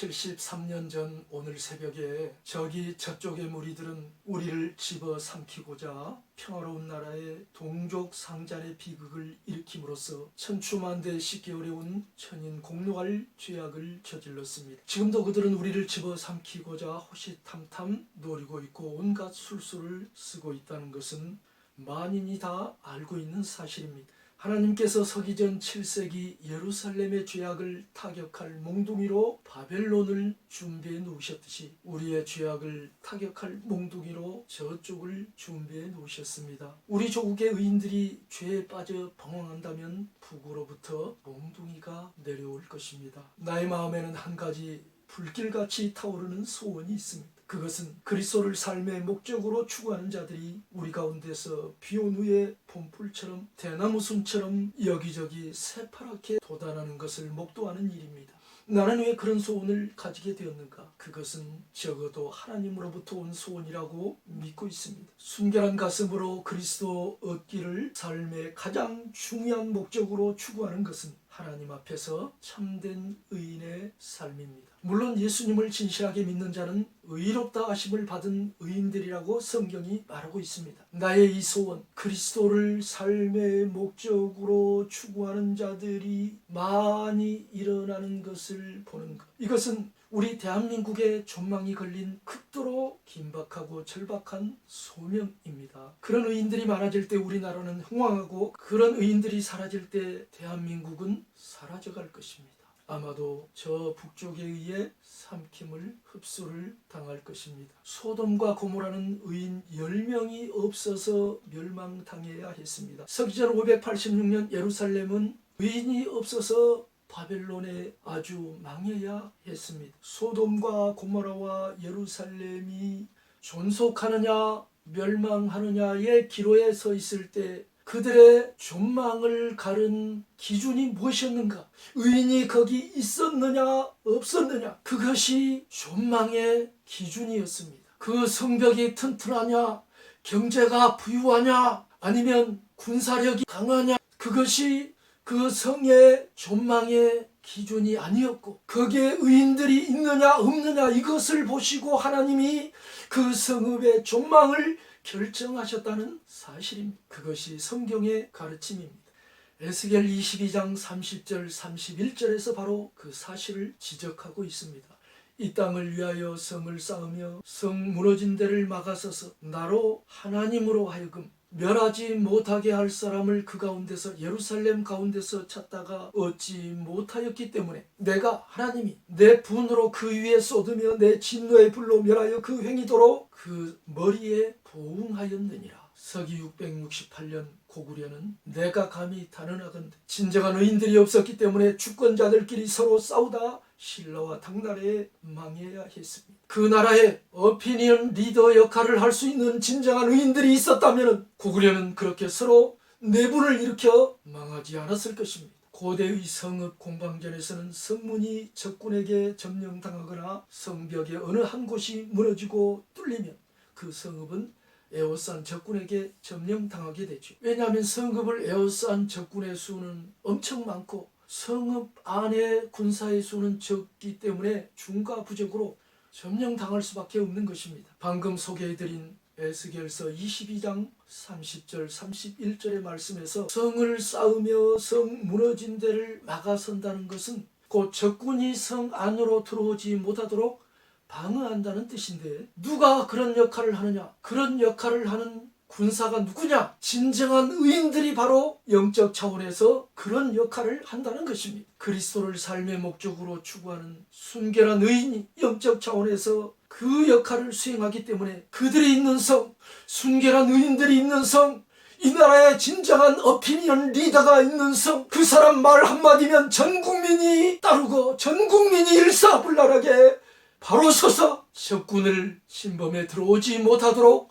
73년 전 오늘 새벽에 저쪽의 무리들은 우리를 집어삼키고자 평화로운 나라의 동족 상잔의 비극을 일으킴으로써 천추만대 씻기 어려운 천인 공노할 죄악을 저질렀습니다. 지금도 그들은 우리를 집어삼키고자 호시탐탐 노리고 있고 온갖 술수를 쓰고 있다는 것은 만인이 다 알고 있는 사실입니다. 하나님께서 서기전 7세기 예루살렘의 죄악을 타격할 몽둥이로 바벨론을 준비해 놓으셨듯이 우리의 죄악을 타격할 몽둥이로 저쪽을 준비해 놓으셨습니다. 우리 조국의 의인들이 죄에 빠져 방황한다면 북으로부터 몽둥이가 내려올 것입니다. 나의 마음에는 한 가지 불길같이 타오르는 소원이 있습니다. 그것은 그리스도를 삶의 목적으로 추구하는 자들이 우리 가운데서 비온 후에 봄풀처럼 대나무숲처럼 여기저기 새파랗게 돋아나는 것을 목도하는 일입니다. 나는 왜 그런 소원을 가지게 되었는가? 그것은 적어도 하나님으로부터 온 소원이라고 믿고 있습니다. 순결한 가슴으로 그리스도 얻기를 삶의 가장 중요한 목적으로 추구하는 것은 하나님 앞에서 참된 의인의 삶입니다. 물론 예수님을 진실하게 믿는 자는 의롭다 하심을 받은 의인들이라고 성경이 말하고 있습니다. 나의 이 소원, 그리스도를 삶의 목적으로 추구하는 자들이 많이 일어나는 것을 보는 것, 이것은 우리 대한민국의 전망이 걸린 극도로 긴박하고 절박한 소명입니다. 그런 의인들이 많아질 때 우리나라는 흥왕하고 그런 의인들이 사라질 때 대한민국은 사라져갈 것입니다. 아마도 저 북쪽에 의해 삼킴을 흡수를 당할 것입니다. 소돔과 고모라는 의인 10명이 없어서 멸망당해야 했습니다. 서기전 586년 예루살렘은 의인이 없어서 바벨론에 아주 망해야 했습니다. 소돔과 고모라와 예루살렘이 존속하느냐 멸망하느냐의 기로에 서 있을 때 그들의 존망을 가른 기준이 무엇이었는가? 의인이 거기 있었느냐 없었느냐? 그것이 존망의 기준이었습니다. 그 성벽이 튼튼하냐, 경제가 부유하냐, 아니면 군사력이 강하냐, 그것이 그 성의 존망의 기준이 아니었고, 거기에 의인들이 있느냐 없느냐 이것을 보시고 하나님이 그 성읍의 존망을 결정하셨다는 사실입니다. 그것이 성경의 가르침입니다. 에스겔 22장 30절 31절에서 바로 그 사실을 지적하고 있습니다. 이 땅을 위하여 성을 쌓으며 성 무너진 데를 막아서서 나로 하나님으로 하여금 멸하지 못하게 할 사람을 그 가운데서 예루살렘 가운데서 찾다가 얻지 못하였기 때문에 내가 하나님이 내 분으로 그 위에 쏟으며 내 진노의 불로 멸하여 그 횡이도로 그 머리에 보응하였느니라. 서기 668년 고구려는 내가 감히 단언하건대 진정한 의인들이 없었기 때문에 주권자들끼리 서로 싸우다 신라와 당나라에 망해야 했습니다. 그 나라에 오피니언 리더 역할을 할 수 있는 진정한 의인들이 있었다면 고구려는 그렇게 서로 내분을 일으켜 망하지 않았을 것입니다. 고대의 성읍 공방전에서는 성문이 적군에게 점령당하거나 성벽의 어느 한 곳이 무너지고 뚫리면 그 성읍은 에워싼 적군에게 점령당하게 되죠. 왜냐하면 성읍을 에워싼 적군의 수는 엄청 많고 성읍 안에 군사의 수는 적기 때문에 중과부적으로 점령당할 수밖에 없는 것입니다. 방금 소개해드린 에스겔서 22장 30절 31절의 말씀에서 성을 쌓으며 성 무너진 데를 막아선다는 것은 곧 적군이 성 안으로 들어오지 못하도록 방어한다는 뜻인데, 누가 그런 역할을 하느냐? 그런 역할을 하는 군사가 누구냐? 진정한 의인들이 바로 영적 차원에서 그런 역할을 한다는 것입니다. 그리스도를 삶의 목적으로 추구하는 순결한 의인이 영적 차원에서 그 역할을 수행하기 때문에 그들이 있는 성, 순결한 의인들이 있는 성, 이 나라의 진정한 오피니언 리더가 있는 성, 그 사람 말 한마디면 전 국민이 따르고 전 국민이 일사불란하게 바로 서서 적군을 침범해 들어오지 못하도록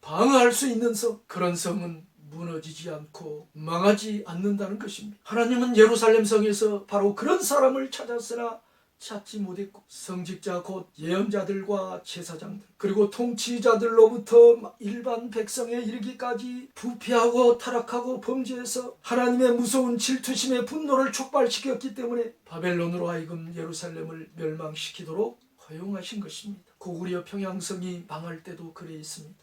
방어할 수 있는 성, 그런 성은 무너지지 않고 망하지 않는다는 것입니다. 하나님은 예루살렘 성에서 바로 그런 사람을 찾았으나 찾지 못했고 성직자 곧 예언자들과 제사장들 그리고 통치자들로부터 일반 백성에 이르기까지 부패하고 타락하고 범죄해서 하나님의 무서운 질투심의 분노를 촉발시켰기 때문에 바벨론으로 하여금 예루살렘을 멸망시키도록 허용하신 것입니다. 고구려 평양성이 망할 때도 그랬습니다.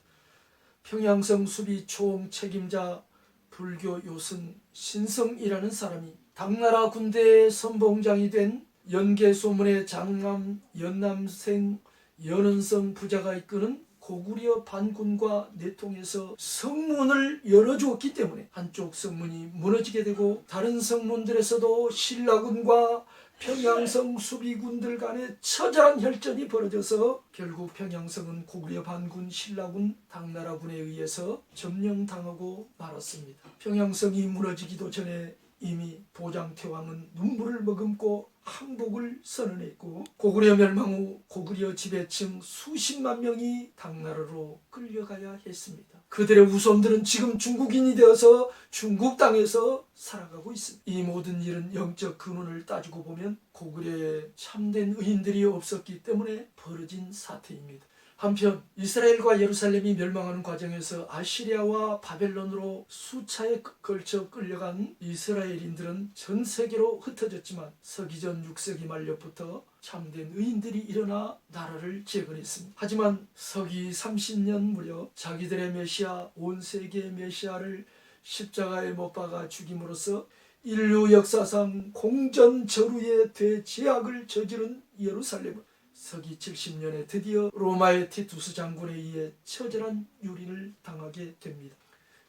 평양성 수비 총 책임자 불교 요승 신성이라는 사람이 당나라 군대의 선봉장이 된 연개소문의 장남 연남생 연은성 부자가 이끄는 고구려 반군과 내통해서 성문을 열어주었기 때문에 한쪽 성문이 무너지게 되고 다른 성문들에서도 신라군과 평양성 수비군들 간에 처절한 혈전이 벌어져서 결국 평양성은 고구려 반군, 신라군, 당나라군에 의해서 점령당하고 말았습니다. 평양성이 무너지기도 전에 이미 보장태왕은 눈물을 머금고 항복을 선언했고 고구려 멸망 후 고구려 지배층 수십만 명이 당나라로 끌려가야 했습니다. 그들의 후손들은 지금 중국인이 되어서 중국 땅에서 살아가고 있습니다. 이 모든 일은 영적 근원을 따지고 보면 고구려에 참된 의인들이 없었기 때문에 벌어진 사태입니다. 한편 이스라엘과 예루살렘이 멸망하는 과정에서 아시리아와 바벨론으로 수차에 걸쳐 끌려간 이스라엘인들은 전 세계로 흩어졌지만 서기전 6세기 말년부터 참된 의인들이 일어나 나라를 재건했습니다. 하지만 서기 30년 무렵 자기들의 메시아, 온 세계의 메시아를 십자가에 못 박아 죽임으로써 인류 역사상 공전저루의 대제악을 저지른 예루살렘은 서기 70년에 드디어 로마의 티투스 장군에 의해 처절한 유린을 당하게 됩니다.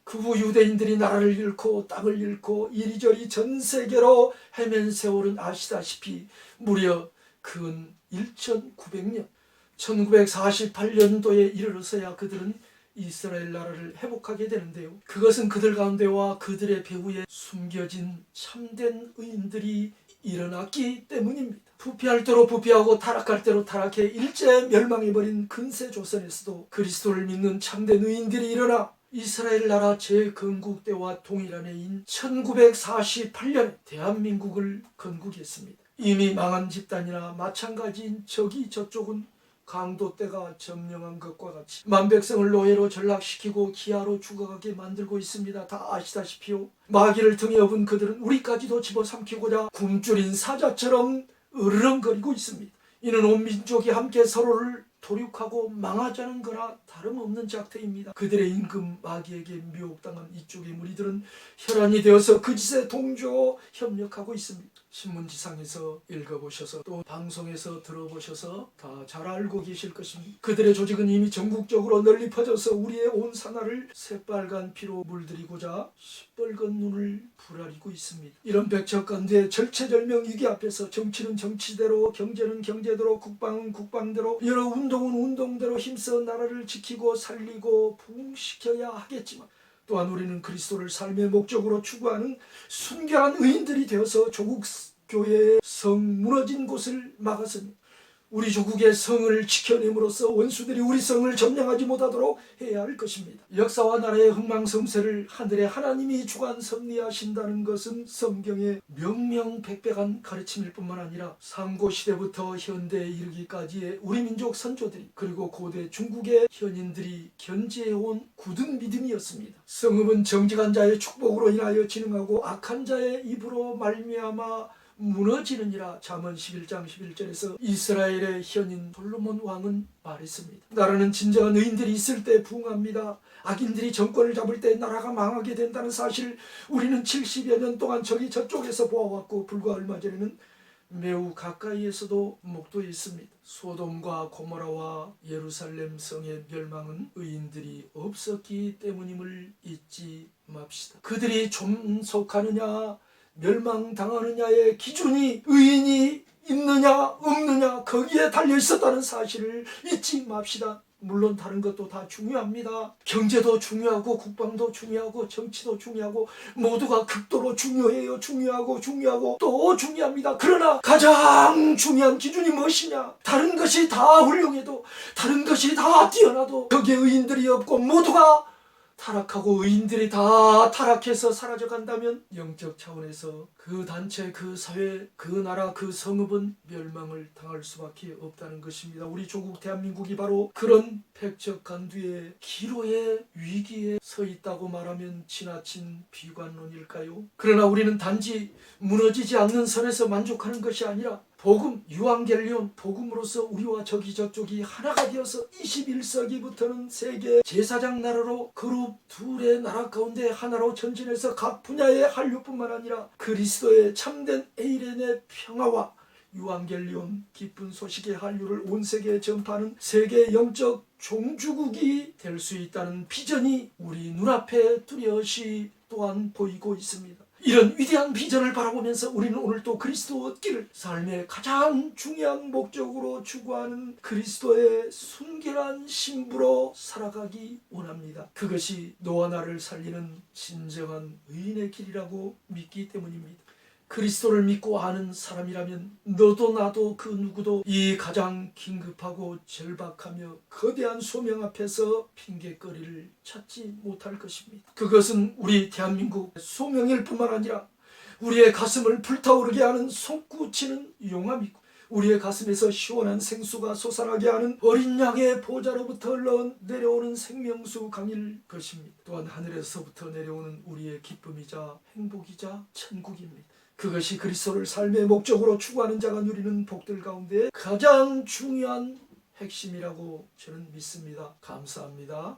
그 후 유대인들이 나라를 잃고 땅을 잃고 이리저리 전 세계로 헤맨 세월은 아시다시피 무려 근 1900년 1948년도에 이르러서야 그들은 이스라엘 나라를 회복하게 되는데요. 그것은 그들 가운데와 그들의 배후에 숨겨진 참된 의인들이 일어났기 때문입니다. 부패할 대로 부패하고 타락할 대로 타락해 일제 멸망해버린 근세 조선에서도 그리스도를 믿는 참된 의인들이 일어나 이스라엘 나라 재건국 때와 동일한 해인 1948년에 대한민국을 건국했습니다. 이미 망한 집단이나 마찬가지인 저기 저쪽은 강도 때가 점령한 것과 같이 만백성을 노예로 전락시키고 기아로 죽어가게 만들고 있습니다. 다 아시다시피요. 마귀를 등에 업은 그들은 우리까지도 집어삼키고자 굶주린 사자처럼 으르렁거리고 있습니다. 이는 온 민족이 함께 서로를 도륙하고 망하자는 거나 다름없는 작태입니다. 그들의 임금 마귀에게 미혹당한 이쪽의 무리들은 혈안이 되어서 그 짓에 동조 협력하고 있습니다. 신문지상에서 읽어보셔서 또 방송에서 들어보셔서 다 잘 알고 계실 것입니다. 그들의 조직은 이미 전국적으로 널리 퍼져서 우리의 온 산하를 새빨간 피로 물들이고자 시뻘건 눈을 부라리고 있습니다. 이런 백척간대 절체절명 위기 앞에서 정치는 정치대로, 경제는 경제대로, 국방은 국방대로, 여러 운동은 운동대로 힘써 나라를 지키고 살리고 부흥시켜야 하겠지만 또한 우리는 그리스도를 삶의 목적으로 추구하는 순결한 의인들이 되어서 조국 교회의 성 무너진 곳을 막았으니 우리 조국의 성을 지켜냄으로써 원수들이 우리 성을 점령하지 못하도록 해야 할 것입니다. 역사와 나라의 흥망성쇠를 하늘의 하나님이 주관 섭리하신다는 것은 성경의 명명백백한 가르침일 뿐만 아니라 상고시대부터 현대에 이르기까지의 우리 민족 선조들이 그리고 고대 중국의 현인들이 견지해온 굳은 믿음이었습니다. 성읍은 정직한 자의 축복으로 인하여 진흥하고 악한 자의 입으로 말미암아 무너지느니라. 잠언 11장 11절에서 이스라엘의 현인 솔로몬 왕은 말했습니다. 나라는 진정한 의인들이 있을 때 부흥합니다. 악인들이 정권을 잡을 때 나라가 망하게 된다는 사실 우리는 70여 년 동안 저기 저쪽에서 보아왔고 불과 얼마 전에는 매우 가까이에서도 목도했습니다. 소돔과 고모라와 예루살렘 성의 멸망은 의인들이 없었기 때문임을 잊지 맙시다. 그들이 존속하느냐 멸망당하느냐의 기준이 의인이 있느냐 없느냐 거기에 달려있었다는 사실을 잊지 맙시다. 물론 다른 것도 다 중요합니다. 경제도 중요하고 국방도 중요하고 정치도 중요하고 모두가 극도로 중요해요. 중요하고 또 중요합니다. 그러나 가장 중요한 기준이 무엇이냐? 다른 것이 다 훌륭해도 다른 것이 다 뛰어나도 거기에 의인들이 없고 모두가 타락하고 의인들이 다 타락해서 사라져간다면 영적 차원에서 그 단체, 그 사회, 그 나라, 그 성읍은 멸망을 당할 수밖에 없다는 것입니다. 우리 조국 대한민국이 바로 그런 백척간두의 기로의 위기에 서 있다고 말하면 지나친 비관론일까요? 그러나 우리는 단지 무너지지 않는 선에서 만족하는 것이 아니라 복음, 유앙겔리온, 복음으로서 우리와 저기 저쪽이 하나가 되어서 21세기부터는 세계 제사장 나라로 그룹 둘의 나라 가운데 하나로 전진해서 각 분야의 한류뿐만 아니라 그리스도의 참된 에이렌의 평화와 유앙겔리온 기쁜 소식의 한류를 온 세계에 전파하는 세계 영적 종주국이 될 수 있다는 비전이 우리 눈앞에 뚜렷이 또한 보이고 있습니다. 이런 위대한 비전을 바라보면서 우리는 오늘 또 그리스도 얻기를 삶의 가장 중요한 목적으로 추구하는 그리스도의 순결한 신부로 살아가기 원합니다. 그것이 너와 나를 살리는 진정한 의인의 길이라고 믿기 때문입니다. 그리스도를 믿고 아는 사람이라면 너도 나도 그 누구도 이 가장 긴급하고 절박하며 거대한 소명 앞에서 핑계거리를 찾지 못할 것입니다. 그것은 우리 대한민국 소명일 뿐만 아니라 우리의 가슴을 불타오르게 하는 솟구치는 용암이고 우리의 가슴에서 시원한 생수가 솟아나게 하는 어린 양의 보좌로부터 내려오는 생명수 강일 것입니다. 또한 하늘에서부터 내려오는 우리의 기쁨이자 행복이자 천국입니다. 그것이 그리스도를 삶의 목적으로 추구하는 자가 누리는 복들 가운데 가장 중요한 핵심이라고 저는 믿습니다. 감사합니다.